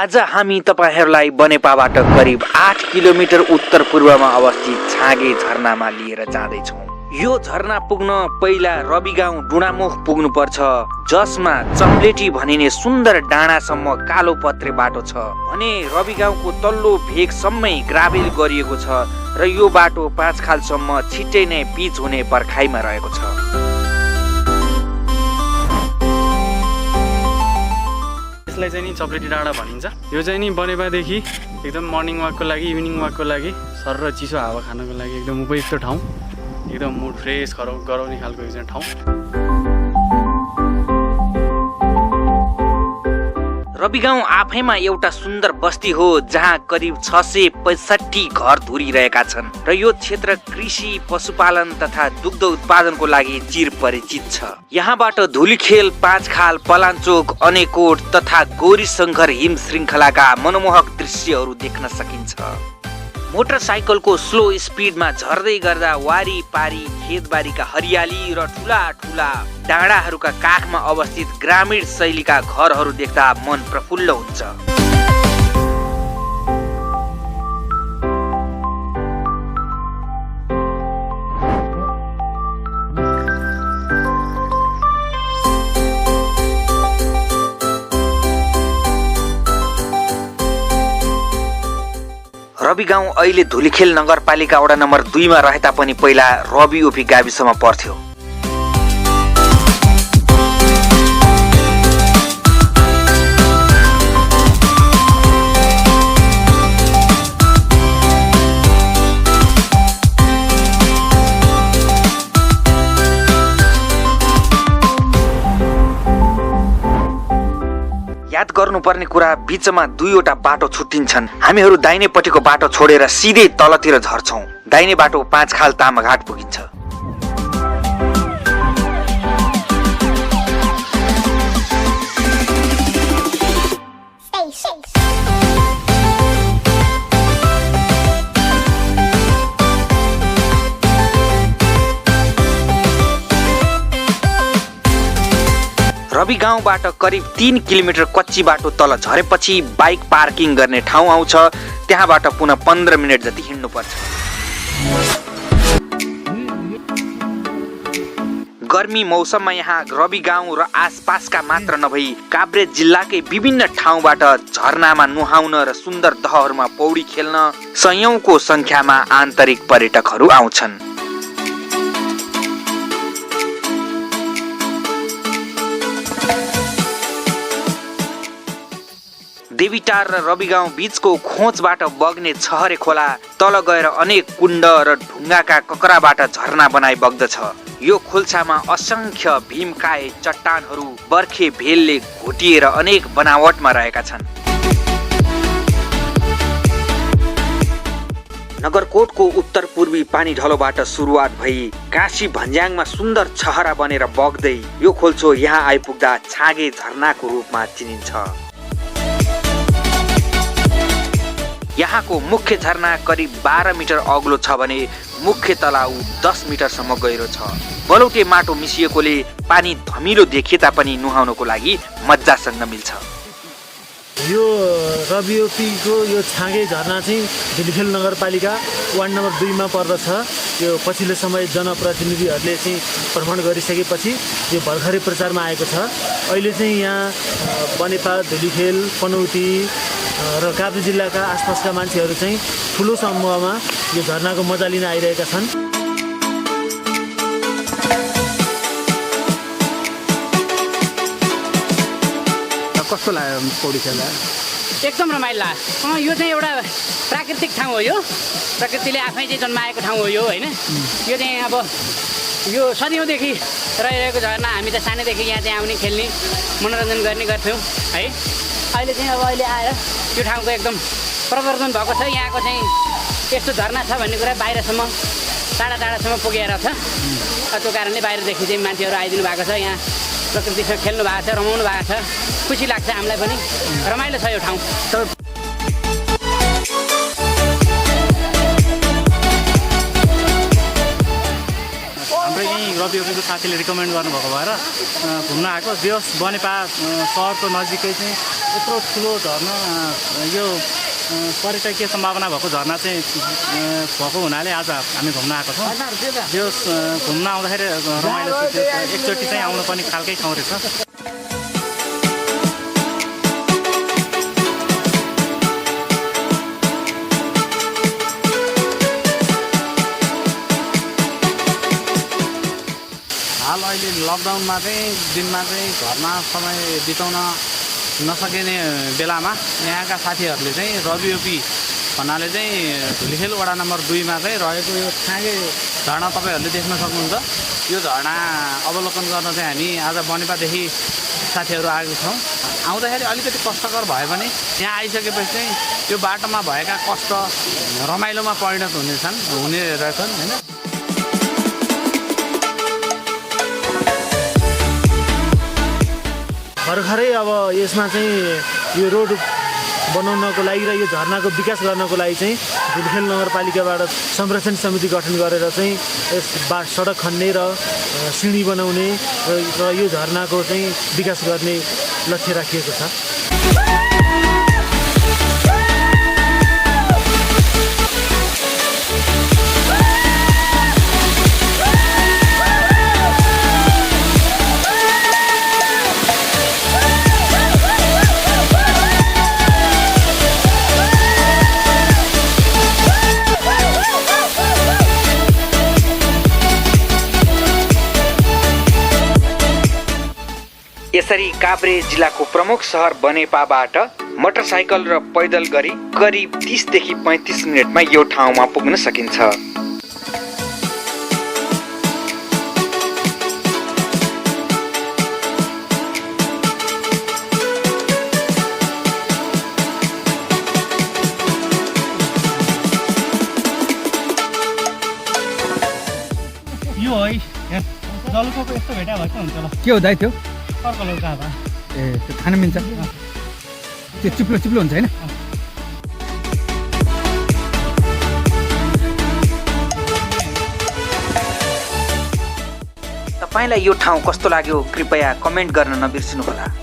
आज हामी तपाईहरुलाई बनेपाबाट करिब 8 किलोमिटर उत्तर पूर्वमा अवस्थित छाँगे झरनामा लिएर जाँदै छौं। यो झरना पुग्न पहिला रबी गाउँ डुडामुख पुग्नु पर्छ, जसमा चम्लेटी भनिने सुन्दर डाँडासम्म कालो पत्रे बाटो छ भने रबी गाउँको तल्लो भेगसम्मै ग्राभेल गरिएको छ र यो बाटो पाँचखालसम्म छिट्टै नै पिच हुने पर्खाइमा रहेको छ। यसलाई चाहिँ नि चप्लेटी डाँडा भनिन्छ। यो चाहिँ नि बनेपादेखि एकदम मर्निङ वाकको लागि, इभिनिङ वाकको लागि, सर र चिसो हावा खानको लागि एकदम उपयुक्त ठाउँ, एकदम मुड फ्रेस गराउने खालको एक ठाउँ। रबी गाउँ आफैमा एउटा सुन्दर बस्ती हो जहाँ करिब 665 घर धुरिरहेका छन् र यो क्षेत्र कृषि, पशुपालन तथा दुग्ध उत्पादनको लागि चिरपरिचित छ। यहाँबाट धुलीखेल, पाँचखाल, पलाञ्चोक, अनेकोट तथा गौरी शङ्कर हिम श्रृङ्खलाका मनमोहक दृश्यहरू देख्न सकिन्छ। मोटरसाइकलको स्लो स्पिडमा झर्दै गर्दा वारीपारी खेतबारीका हरियाली र ठुला ठुला डाँडाहरूका काखमा अवस्थित ग्रामीण शैलीका घरहरू देख्दा मन प्रफुल्ल हुन्छ। रबी गाउँ अहिले धुलिखेल नगरपालिका वडा नम्बर 2 मा रहे तापनि पहिला रबी-ओपी गाविसमा पर्थ्यो। याद गर्नुपर्ने कुरा, बीचमा दुईवटा बाटो छुट्टिन्छन्। हामीहरू दाहिनेपट्टिको बाटो छोडेर सिधै तलतिर झर्छौं। दाहिने बाटो पाँचखाल तामाघाट पुगिन्छ। रबी गाउँबाट करिब 3 किलोमिटर कच्ची बाटो तल झरेपछि बाइक पार्किङ गर्ने ठाउँ आउँछ। त्यहाँबाट पुनः 15 मिनेट जति हिँड्नु पर्छ। गर्मी मौसममा यहाँ रबी गाउँ र आसपासका मात्र नभई काभ्रे जिल्लाकै विभिन्न ठाउँबाट झरनामा नुहाउन र सुन्दर दहहरूमा पौडी खेल्न सयौंको संख्यामा आन्तरिक पर्यटकहरू आउँछन्। देबिटार र रबी गाउँ बीचको खोजबाट बग्ने छहरे खोला तल गएर अनेक कुण्ड र ढुङ्गाका ककराबाट झरना बनाई बग्दछ। यो खोल्छामा असंख्य भीमकाय चट्टानहरू बर्खे भेलले घोटिएर अनेक बनावटमा रहेका छन्। नगरकोटको उत्तर पूर्वी पानी ढलोबाट सुरुवात भई काशी भन्ज्याङमा सुन्दर छहरा बनेर बग्दै यो खोल्छो यहाँ आइपुग्दा छाँगे झरनाको रूपमा चिनिन्छ। यहाँको मुख्य झरना करिब 12 मिटर अग्लो छ भने मुख्य तलाउ 10 मिटरसम्म गहिरो छ। बलौटे माटो मिसिएकोले पानी धमिलो देखिए तापनि नुहाउनको लागि मज्जासँग मिल्छ। यो रबी-ओपीको यो छाँगे झरना चाहिँ धुलिखेल नगरपालिका वार्ड नम्बर 2 मा पर्दछ। यो पछिल्लो समय जनप्रतिनिधिहरूले चाहिँ भ्रमण गरिसकेपछि यो भर्खरै प्रचारमा आएको छ। अहिले चाहिँ यहाँ बनेपा, धुलिखेल, पनौती र काभ्रे जिल्लाका आसपासका मान्छेहरू चाहिँ ठुलो समूहमा यो झरनाको मजा लिन आइरहेका छन्। कस्तो लाग्यो पौडी खेल्दा? एकदम रमाइलो लाग्यो। यो चाहिँ एउटा प्राकृतिक ठाउँ हो। यो प्रकृतिले आफै चाहिँ जन्माएको ठाउँ हो यो, होइन? यो चाहिँ अब यो सदियौँदेखि रहिरहेको झरना। हामी त सानैदेखि यहाँ चाहिँ आउने, खेल्ने, मनोरञ्जन गर्ने गर्थ्यौँ है। अहिले चाहिँ अहिले आएर यो ठाउँको एकदम प्रवर्धन भएको छ। यहाँको चाहिँ यस्तो झरना छ भन्ने कुरा बाहिरसम्म, टाढा टाढासम्म पुगेर छ। त्यो कारणले बाहिरदेखि चाहिँ मान्छेहरू आइदिनु भएको छ। यहाँ प्रकृतिसँग खेल्नु भएको छ, रमाउनु भएको छ। खुसी लाग्छ हामीलाई पनि, रमाइलो छ यो ठाउँ। हाम्रो यहीँ रबी-ओपीको साथीले रिकमेन्ड गर्नुभएको भएर घुम्न आएको। जे होस् बनेपा सहरको नजिकै चाहिँ यत्रो ठुलो झरना यो पर्यटकीय सम्भावना भएको झरना चाहिँ भएको हुनाले आज हामी घुम्न आएको छौँ। जे होस् घुम्न आउँदाखेरि रमाइलो एकचोटि चाहिँ आउनु पनि खालकै ठाउँ रहेछ। हाल अहिले लकडाउनमा चाहिँ दिनमा चाहिँ घरमा समय बिताउन नसकिने बेलामा यहाँका साथीहरूले चाहिँ रबी-ओपी भन्नाले चाहिँ धुलिखेल वडा नम्बर 2 मा चाहिँ रहेको यो छाँगे झरना तपाईँहरूले देख्न सक्नुहुन्छ। यो झरना अवलोकन गर्न चाहिँ हामी आज बनेपादेखि साथीहरू आएको छौँ। आउँदाखेरि अलिकति कष्टकर भए पनि यहाँ आइसकेपछि चाहिँ त्यो बाटोमा भएका कष्ट रमाइलोमा परिणत हुने रहेछन् होइन। भर्खरै अब यसमा चाहिँ यो रोड बनाउनको लागि र यो झरनाको विकास गर्नको लागि चाहिँ धुलिखेल नगरपालिकाबाट संरक्षण समिति गठन गरेर चाहिँ यस सडक खन्ने र सिँढी बनाउने र यो झरनाको चाहिँ विकास गर्ने लक्ष्य राखिएको छ। यसरी काभ्रे जिल्लाको प्रमुख सहर बनेपाबाट मोटरसाइकल र पैदल गरी करिब 30 देखि 35 मिनेटमा यो ठाउँमा पुग्न सकिन्छ। यो है जलुकोको यस्तो भेटा भएको हुन्छ ल। के हो दाइ त्यो? पर्कल काँबा। ए त्यो खान मिल्छ? त्यो चिप्लो चिप्लो हुन्छ होइन? तपाईलाई यो ठाउँ कस्तो लाग्यो कृपया कमेन्ट गर्न नबिर्सिनुहोला।